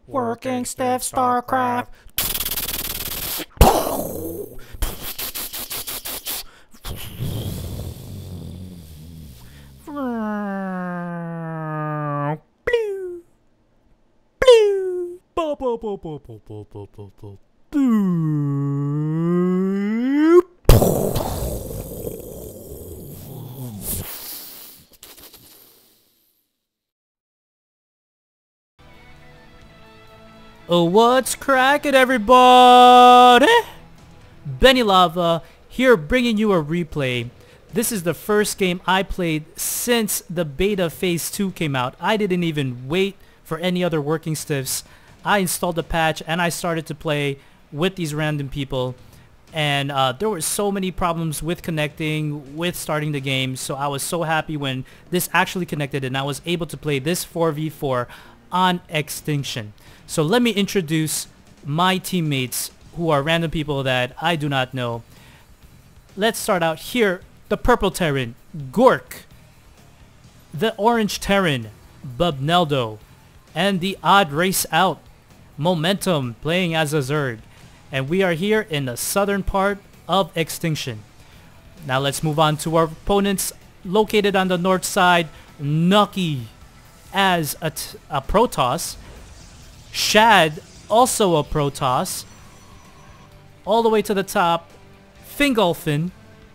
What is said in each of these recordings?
Working stiff Starcraft. Blue. Blue. Bo bo bo bo bo bo bo bo bo. Boo. Oh, what's crackin', everybody? BennyLava here, bringing you a replay. This is the first game I played since the beta phase 2 came out. I didn't even wait for any other working stiffs. I installed the patch and I started to play with these random people. And there were so many problems with connecting, with starting the game. So I was so happy when this actually connected and I was able to play this 4v4 on Extinction. So let me introduce my teammates who are random people that I do not know. Let's start out here. The purple Terran, Gork. The orange Terran, Babneldo. And the odd race out, Momentum, playing as a Zerg. And we are here in the southern part of Extinction. Now let's move on to our opponents. Located on the north side, Nocky as a Protoss. Shad, also a Protoss. All the way to the top, Fingolfin,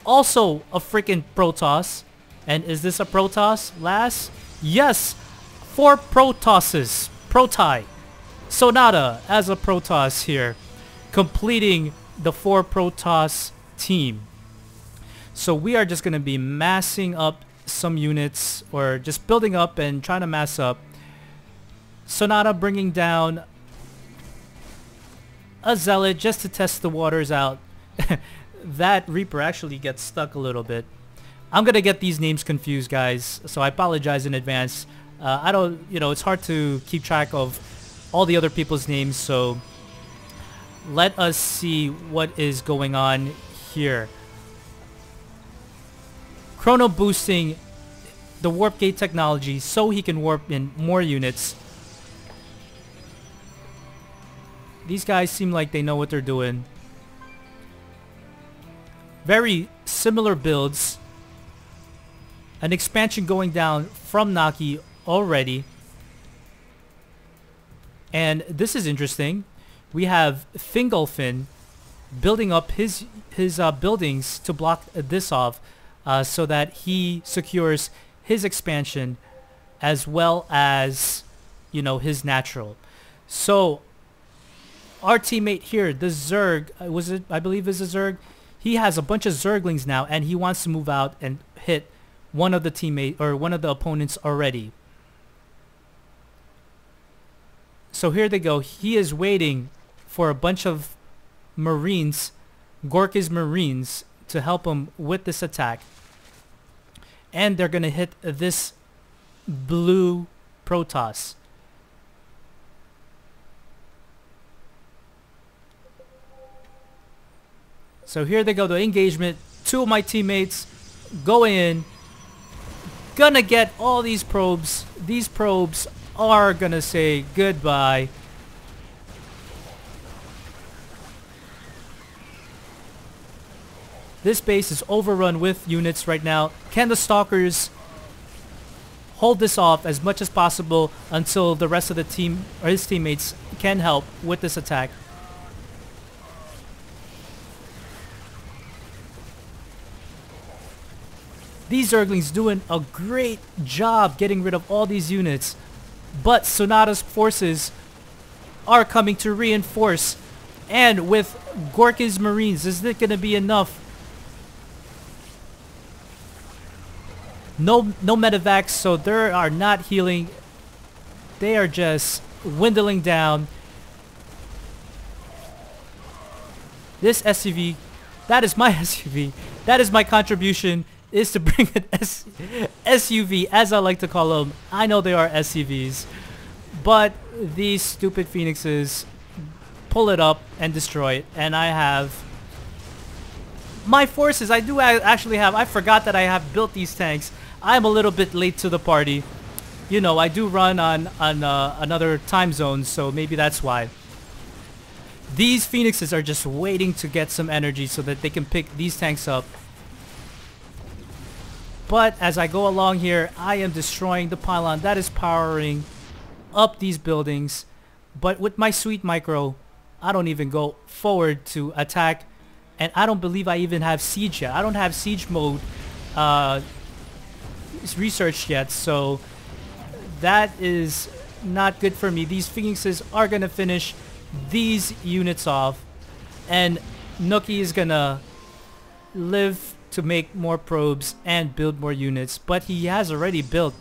also a freaking Protoss. And is this a Protoss, lass? Yes, 4 Protosses. Proti. Sonata as a Protoss here, completing the 4 Protoss team. So we are just going to be massing up some units, or just building up and trying to mass up. Sonata bringing down a Zealot just to test the waters out. That Reaper actually gets stuck a little bit. I'm gonna get these names confused, guys, so I apologize in advance. I don't, it's hard to keep track of all the other people's names, so let us see what is going on here. Chrono boosting the warp gate technology so he can warp in more units. These guys seem like they know what they're doing. Very similar builds. An expansion going down from Nocky already. And this is interesting. We have Fingolfin building up his buildings to block this off, so that he secures his expansion as well as, his natural. So our teammate here, the Zerg, I believe is a Zerg. He has a bunch of Zerglings now, and he wants to move out and hit one of the teammate or one of the opponents already. So here they go. He is waiting for a bunch of Marines, Gork's Marines, to help him with this attack. And they're gonna hit this blue Protoss. So here they go, the engagement. 2 of my teammates go in. Gonna get all these probes. These probes are gonna say goodbye. This base is overrun with units right now. Can the Stalkers hold this off as much as possible until the rest of the team or his teammates can help with this attack? These Zerglings doing a great job getting rid of all these units. But Sonata's forces are coming to reinforce. And with Gork's Marines, is it going to be enough? No medevacs, so they are not healing. They are just dwindling down. This SUV, that is my SUV. That is my contribution, is to bring an SUV, as I like to call them. I know they are SUVs, but these stupid Phoenixes pull it up and destroy it. And I have my forces. I actually have, I forgot that I have built these tanks. I'm a little bit late to the party. you know, I do run on another time zone, so maybe that's why. These phoenixes are just waiting to get some energy so that they can pick these tanks up. But as I go along here, I am destroying the pylon that is powering up these buildings. But with my sweet micro, I don't even go forward to attack. And I don't believe I even have siege yet. I don't have siege mode researched yet, so that is not good for me. These phoenixes are gonna finish these units off, and Nocky is gonna live to make more probes and build more units. But he has already built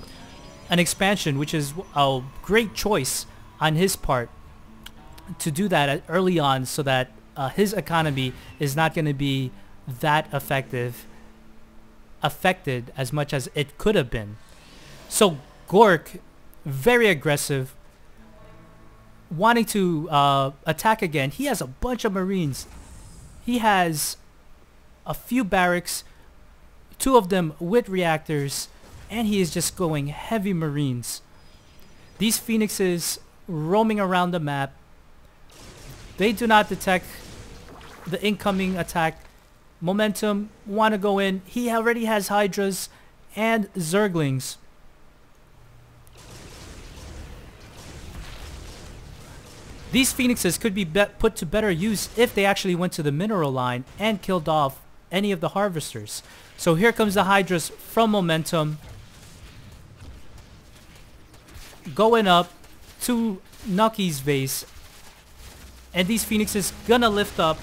an expansion, which is a great choice on his part to do that early on, so that his economy is not going to be that affected as much as it could have been. So Gork, very aggressive, wanting to attack again. He has a bunch of marines. He has a few barracks, 2 of them with reactors, and he is just going heavy marines. These phoenixes roaming around the map, they do not detect the incoming attack. Momentum, want to go in. He already has hydras and zerglings. These phoenixes could be put to better use if they actually went to the mineral line and killed off any of the harvesters. So here comes the hydras from Momentum, going up to Nocky's base, and these phoenixes gonna lift up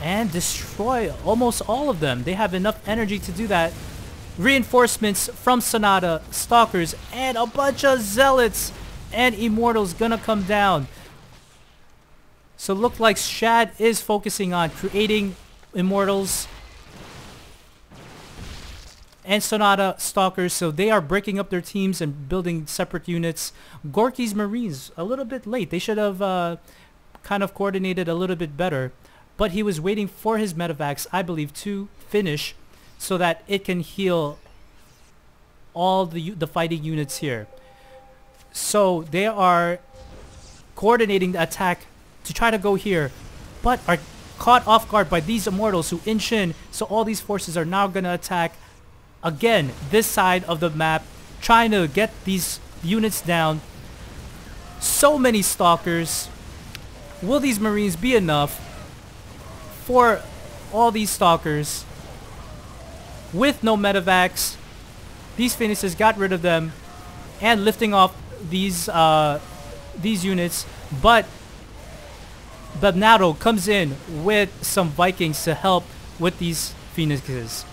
and destroy almost all of them. They have enough energy to do that. Reinforcements from Sonata, Stalkers, and a bunch of Zealots and Immortals gonna come down. So look like Shad is focusing on creating Immortals and Sonata Stalkers, so they are breaking up their teams and building separate units. Gorky's Marines, a little bit late. They should have kind of coordinated a little bit better, but he was waiting for his medevacs, I believe, to finish so that it can heal all the fighting units here. So they are coordinating the attack to try to go here, but are caught off guard by these Immortals who inch in. So all these forces are now going to attack again this side of the map, trying to get these units down. So many Stalkers. Will these Marines be enough for all these Stalkers? With no medevacs, these Phoenixes got rid of them and lifting off these units, but Babneldo comes in with some Vikings to help with these Phoenixes.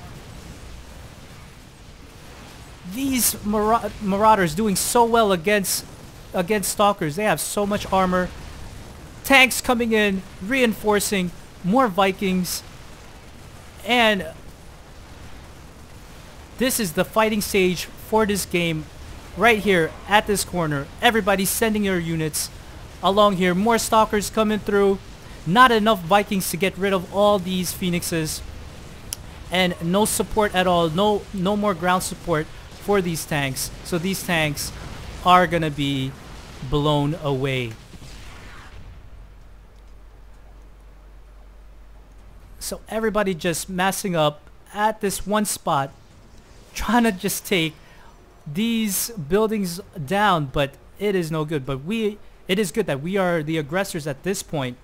These Marauders doing so well against Stalkers. They have so much armor. Tanks coming in, reinforcing, more Vikings, and this is the fighting stage for this game right here at this corner. Everybody's sending their units along here. More Stalkers coming through. Not enough Vikings to get rid of all these Phoenixes, and no support at all. No more ground support for these tanks. So these tanks are gonna be blown away. So everybody just massing up at this one spot, trying to just take these buildings down, but it is no good. But it is good that we are the aggressors at this point,